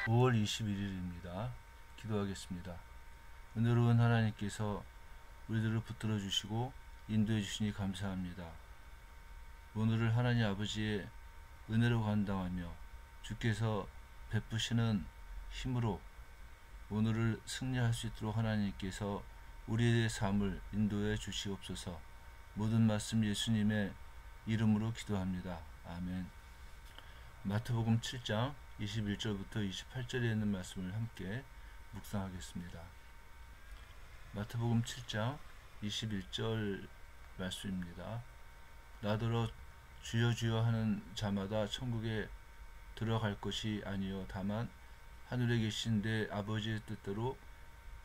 5월 21일입니다. 기도하겠습니다. 은혜로운 하나님께서 우리들을 붙들어 주시고 인도해 주시니 감사합니다. 오늘을 하나님 아버지의 은혜로 감당하며 주께서 베푸시는 힘으로 오늘을 승리할 수 있도록 하나님께서 우리의 삶을 인도해 주시옵소서. 모든 말씀 예수님의 이름으로 기도합니다. 아멘. 마태복음 7장 21절부터 28절에 있는 말씀을 함께 묵상하겠습니다. 마태복음 7장 21절 말씀입니다. 나더러 주여 주여 하는 자마다 천국에 들어갈 것이 아니요 다만 하늘에 계신 내 아버지의 뜻대로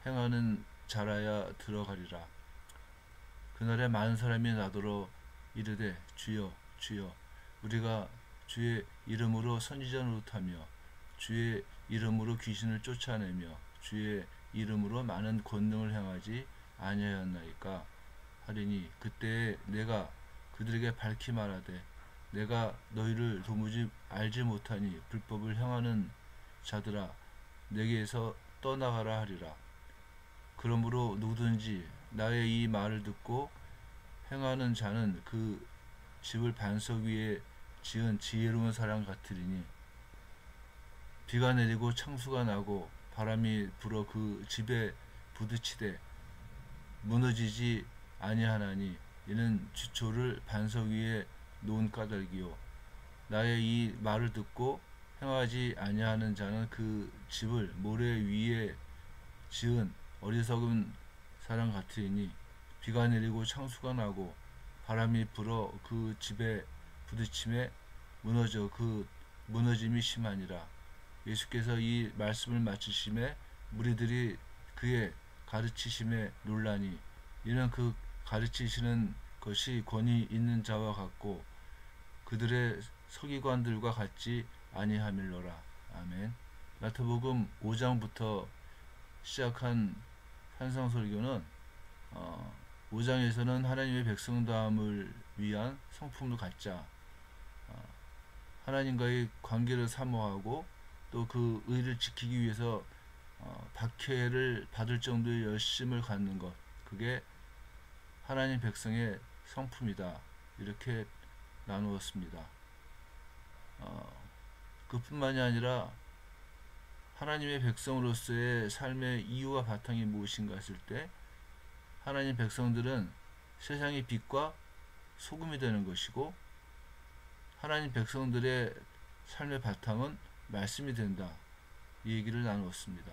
행하는 자라야 들어가리라. 그날에 많은 사람이 나더러 이르되 주여 주여 우리가 주의 이름으로 선지자 노릇하며 주의 이름으로 귀신을 쫓아내며 주의 이름으로 많은 권능을 행하지 아니하였나이까 하리니 그때에 내가 그들에게 밝히 말하되 내가 너희를 도무지 알지 못하니 불법을 행하는 자들아 내게서 떠나가라 하리라. 그러므로 누구든지 나의 이 말을 듣고 행하는 자는 그 집을 반석 위에 지은 지혜로운 사람 같으리니 비가 내리고 창수가 나고 바람이 불어 그 집에 부딪히되 무너지지 아니하나니 이는 기초를 반석 위에 놓은 까닭이요 나의 이 말을 듣고 행하지 아니하는 자는 그 집을 모래 위에 지은 어리석은 사람 같으니 비가 내리고 창수가 나고 바람이 불어 그 집에 부딪힘에 무너져 그 무너짐이 심하니라. 예수께서 이 말씀을 마치심에 무리들이 그의 가르치심에 놀라니 이는 그 가르치시는 것이 권위 있는 자와 같고 그들의 서기관들과 같지 아니함일러라. 아멘. 마태복음 5장부터 시작한 산상설교는 5장에서는 하나님의 백성다움을 위한 성품을 갖자 하나님과의 관계를 사모하고 또 그 의를 지키기 위해서 박해를 받을 정도의 열심을 갖는 것 그게 하나님 백성의 성품이다 이렇게 나누었습니다. 그뿐만이 아니라 하나님의 백성으로서의 삶의 이유와 바탕이 무엇인가 했을 때 하나님 백성들은 세상의 빛과 소금이 되는 것이고 하나님 백성들의 삶의 바탕은 말씀이 된다. 이 얘기를 나누었습니다.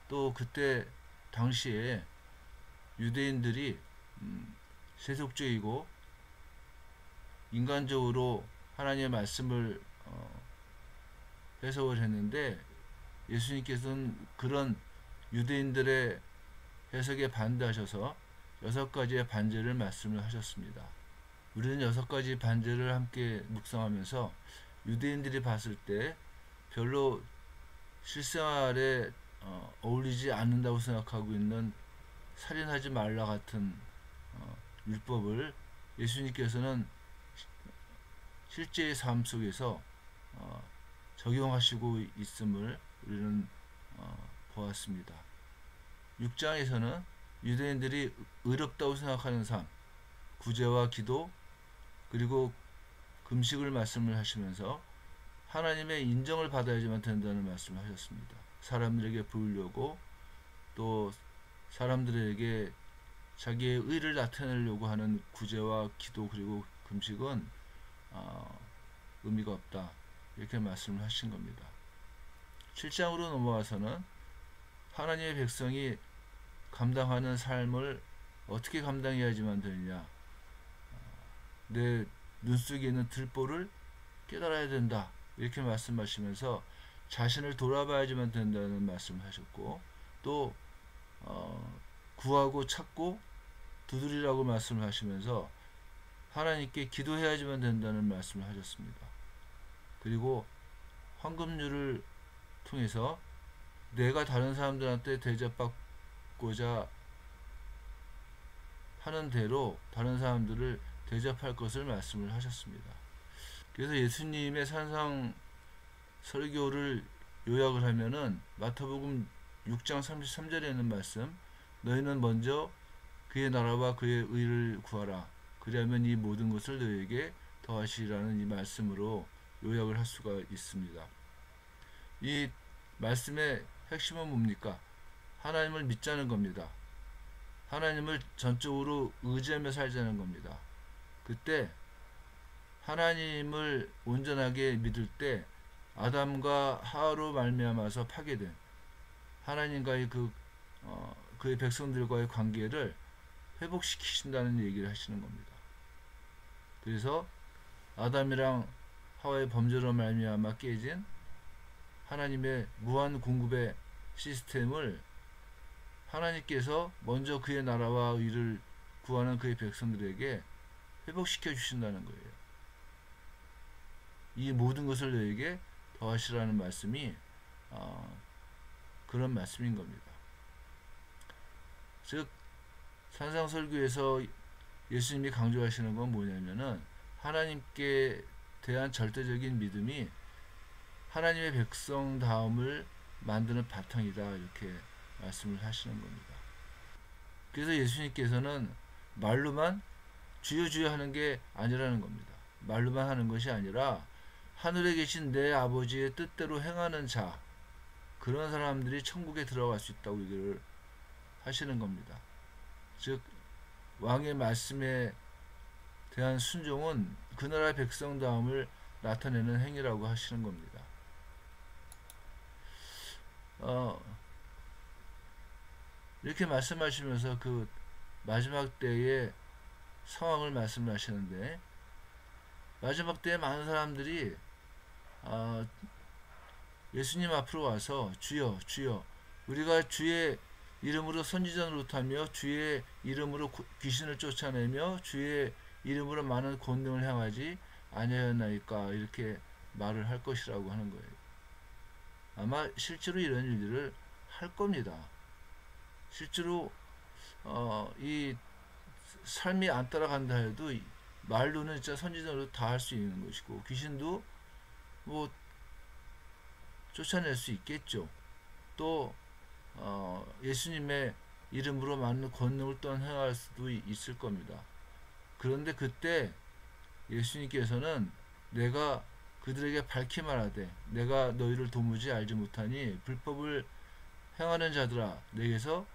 또 그때 당시에 유대인들이 세속주의고 인간적으로 하나님의 말씀을 해석을 했는데 예수님께서는 그런 유대인들의 해석에 반대하셔서 6가지의 반제를 말씀을 하셨습니다. 우리는 6가지 반제를 함께 묵상하면서 유대인들이 봤을 때 별로 실생활에 어울리지 않는다고 생각하고 있는 살인하지 말라 같은 율법을 예수님께서는 실제의 삶 속에서 적용하시고 있음을 우리는 보았습니다. 6장에서는 유대인들이 의롭다고 생각하는 삶, 구제와 기도, 그리고 금식을 말씀을 하시면서 하나님의 인정을 받아야지만 된다는 말씀을 하셨습니다. 사람들에게 보이려고 또 사람들에게 자기의 의를 나타내려고 하는 구제와 기도 그리고 금식은 의미가 없다. 이렇게 말씀을 하신 겁니다. 7장으로 넘어와서는 하나님의 백성이 감당하는 삶을 어떻게 감당해야지만 되느냐. 내 눈 속에 있는 들보를 깨달아야 된다. 이렇게 말씀하시면서 자신을 돌아봐야지만 된다는 말씀을 하셨고 또 구하고 찾고 두드리라고 말씀을 하시면서 하나님께 기도해야지만 된다는 말씀을 하셨습니다. 그리고 황금률을 통해서 내가 다른 사람들한테 대접받고자 하는 대로 다른 사람들을 대접할 것을 말씀을 하셨습니다. 그래서 예수님의 산상 설교를 요약을 하면은 마태복음 6장 33절에 있는 말씀, 너희는 먼저 그의 나라와 그의 의를 구하라. 그리하면 이 모든 것을 너희에게 더하시라는 이 말씀으로 요약을 할 수가 있습니다. 이 말씀의 핵심은 뭡니까? 하나님을 믿자는 겁니다. 하나님을 전적으로 의지하며 살자는 겁니다. 그때 하나님을 온전하게 믿을 때 아담과 하와로 말미암아서 파괴된 하나님과의 그의 백성들과의 관계를 회복시키신다는 얘기를 하시는 겁니다. 그래서 아담이랑 하와의 범죄로 말미암아 깨진 하나님의 무한 공급의 시스템을 하나님께서 먼저 그의 나라와 의를 구하는 그의 백성들에게 회복시켜 주신다는 거예요. 이 모든 것을 너에게 더하시라는 말씀이 그런 말씀인 겁니다. 즉 산상설교에서 예수님이 강조하시는 건 뭐냐면은 하나님께 대한 절대적인 믿음이 하나님의 백성다움을 만드는 바탕이다, 이렇게 말씀을 하시는 겁니다. 그래서 예수님께서는 말로만 주여 주여 하는 게 아니라는 겁니다. 말로만 하는 것이 아니라 하늘에 계신 내 아버지의 뜻대로 행하는 자, 그런 사람들이 천국에 들어갈 수 있다고 얘기를 하시는 겁니다. 즉 왕의 말씀에 대한 순종은 그 나라의 백성다움을 나타내는 행위라고 하시는 겁니다. 이렇게 말씀하시면서 그 마지막 때의 상황을 말씀하시는데, 마지막 때에 많은 사람들이 예수님 앞으로 와서 주여 주여 우리가 주의 이름으로 선지자 노릇하며 주의 이름으로 귀신을 쫓아내며 주의 이름으로 많은 권능을 행하지 아니하였나이까, 이렇게 말을 할 것이라고 하는 거예요. 아마 실제로 이런 일들을 할 겁니다. 실제로 이 삶이 안 따라간다 해도 말로는 진짜 선지자로 다 할 수 있는 것이고, 귀신도 뭐 쫓아낼 수 있겠죠. 또 예수님의 이름으로 많은 권능을 또한 행할 수도 있을 겁니다. 그런데 그때 예수님께서는 내가 그들에게 밝히 말하되 내가 너희를 도무지 알지 못하니 불법을 행하는 자들아 내게서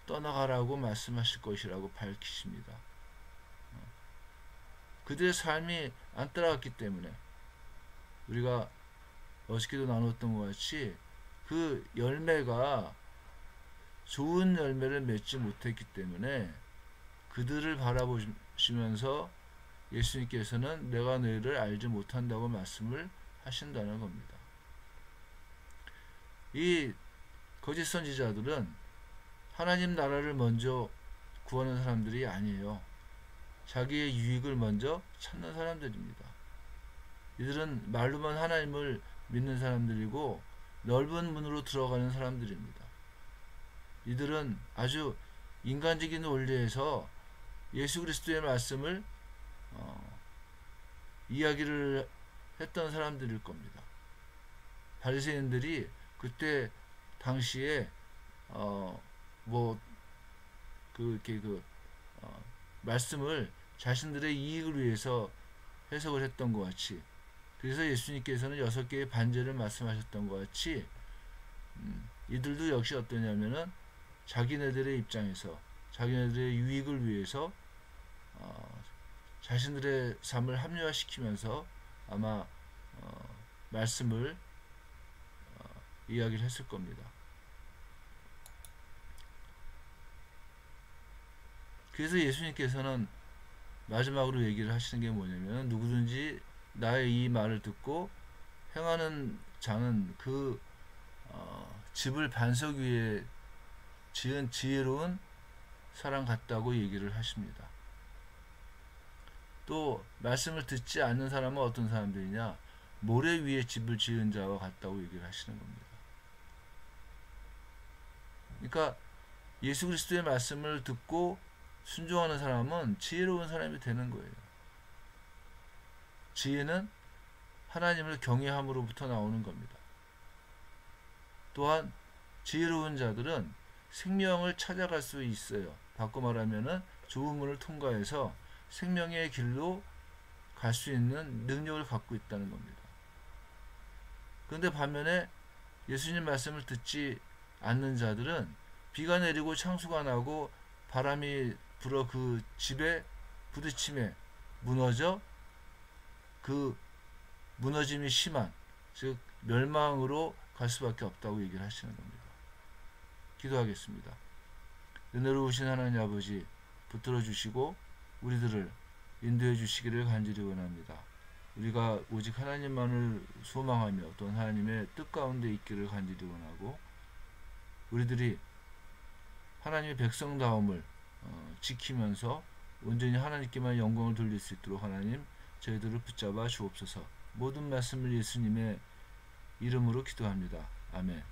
떠나가라고 말씀하실 것이라고 밝히십니다. 그들의 삶이 안 따라갔기 때문에, 우리가 어저께도 나눴던 것 같이 그 열매가 좋은 열매를 맺지 못했기 때문에 그들을 바라보시면서 예수님께서는 내가 너희를 알지 못한다고 말씀을 하신다는 겁니다. 이 거짓 선지자들은 하나님 나라를 먼저 구하는 사람들이 아니에요. 자기의 유익을 먼저 찾는 사람들입니다. 이들은 말로만 하나님을 믿는 사람들이고 넓은 문으로 들어가는 사람들입니다. 이들은 아주 인간적인 원리에서 예수 그리스도의 말씀을 이야기를 했던 사람들일 겁니다. 바리새인들이 그때 당시에 말씀을 자신들의 이익을 위해서 해석을 했던 것 같이, 그래서 예수님께서는 6개의 반제를 말씀하셨던 것 같이 이들도 역시 어떠냐면은 자기네들의 입장에서 자기네들의 유익을 위해서 자신들의 삶을 합리화시키면서 아마 말씀을 이야기를 했을 겁니다. 그래서 예수님께서는 마지막으로 얘기를 하시는 게 뭐냐면, 누구든지 나의 이 말을 듣고 행하는 자는 그 집을 반석 위에 지은 지혜로운 사람 같다고 얘기를 하십니다. 또 말씀을 듣지 않는 사람은 어떤 사람들이냐, 모래 위에 집을 지은 자와 같다고 얘기를 하시는 겁니다. 그러니까 예수 그리스도의 말씀을 듣고 순종하는 사람은 지혜로운 사람이 되는 거예요. 지혜는 하나님을 경외함으로부터 나오는 겁니다. 또한 지혜로운 자들은 생명을 찾아갈 수 있어요. 바꿔 말하면은 좁은 문을 통과해서 생명의 길로 갈 수 있는 능력을 갖고 있다는 겁니다. 그런데 반면에 예수님 말씀을 듣지 않는 자들은 비가 내리고 창수가 나고 바람이 불어 그 집에 부딪힘에 무너져 그 무너짐이 심한, 즉 멸망으로 갈 수밖에 없다고 얘기를 하시는 겁니다. 기도하겠습니다. 은혜로우신 하나님 아버지, 붙들어 주시고 우리들을 인도해 주시기를 간절히 원합니다. 우리가 오직 하나님만을 소망하며 또 하나님의 뜻 가운데 있기를 간절히 원하고, 우리들이 하나님의 백성다움을 지키면서 온전히 하나님께만 영광을 돌릴 수 있도록 하나님 저희들을 붙잡아 주옵소서. 모든 말씀을 예수님의 이름으로 기도합니다. 아멘.